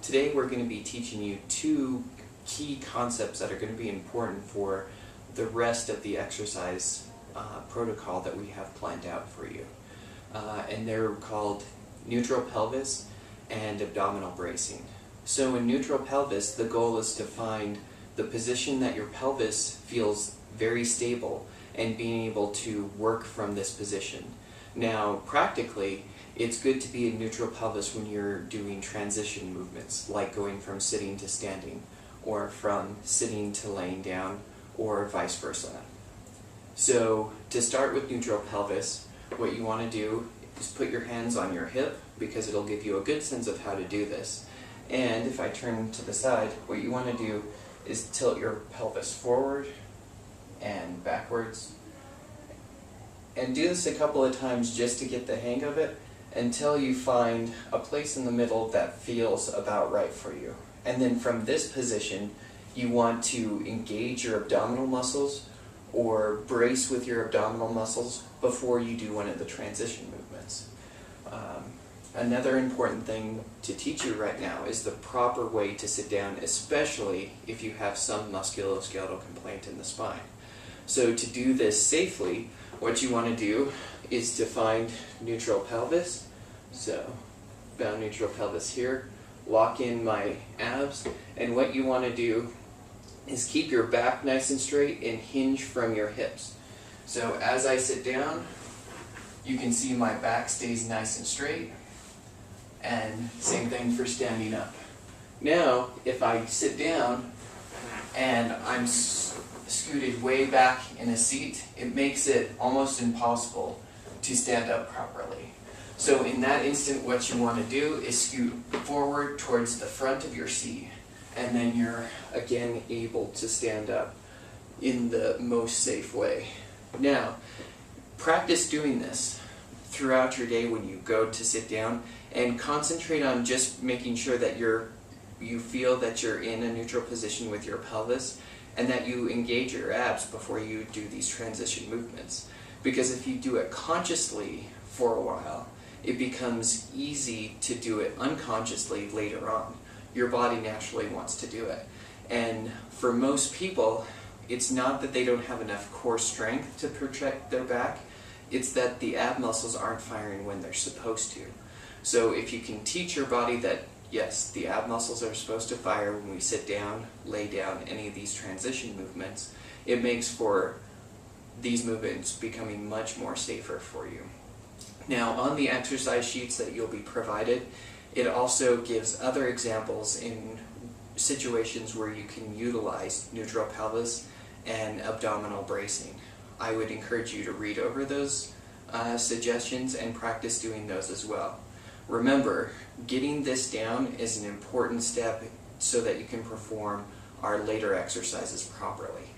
Today we're going to be teaching you two key concepts that are going to be important for the rest of the exercise protocol that we have planned out for you. And they're called neutral pelvis and abdominal bracing. So in neutral pelvis, the goal is to find the position that your pelvis feels very stable and being able to work from this position. Now, practically, it's good to be in neutral pelvis when you're doing transition movements, like going from sitting to standing, or from sitting to laying down, or vice versa. So, to start with neutral pelvis, what you want to do is put your hands on your hip, because it'll give you a good sense of how to do this. And if I turn to the side, what you want to do is tilt your pelvis forward and backwards. And do this a couple of times just to get the hang of it, until you find a place in the middle that feels about right for you. And then from this position, you want to engage your abdominal muscles or brace with your abdominal muscles before you do one of the transition movements. Another important thing to teach you right now is the proper way to sit down, especially if you have some musculoskeletal complaint in the spine. So to do this safely, what you want to do is to find neutral pelvis. So, found neutral pelvis here, lock in my abs, and what you want to do is keep your back nice and straight and hinge from your hips. So as I sit down, you can see my back stays nice and straight, and same thing for standing up. Now, if I sit down and I'm scooted way back in a seat, it makes it almost impossible to stand up properly. So in that instant, what you want to do is scoot forward towards the front of your seat, and then you're again able to stand up in the most safe way. Now, practice doing this throughout your day when you go to sit down, and concentrate on just making sure that you feel that you're in a neutral position with your pelvis, and that you engage your abs before you do these transition movements. Because if you do it consciously for a while, it becomes easy to do it unconsciously later on. Your body naturally wants to do it. And for most people, it's not that they don't have enough core strength to protect their back, it's that the ab muscles aren't firing when they're supposed to. So if you can teach your body that yes, the ab muscles are supposed to fire when we sit down, lay down, any of these transition movements, it makes for these movements becoming much more safer for you. Now, on the exercise sheets that you'll be provided, it also gives other examples in situations where you can utilize neutral pelvis and abdominal bracing. I would encourage you to read over those suggestions and practice doing those as well. Remember, getting this down is an important step so that you can perform our later exercises properly.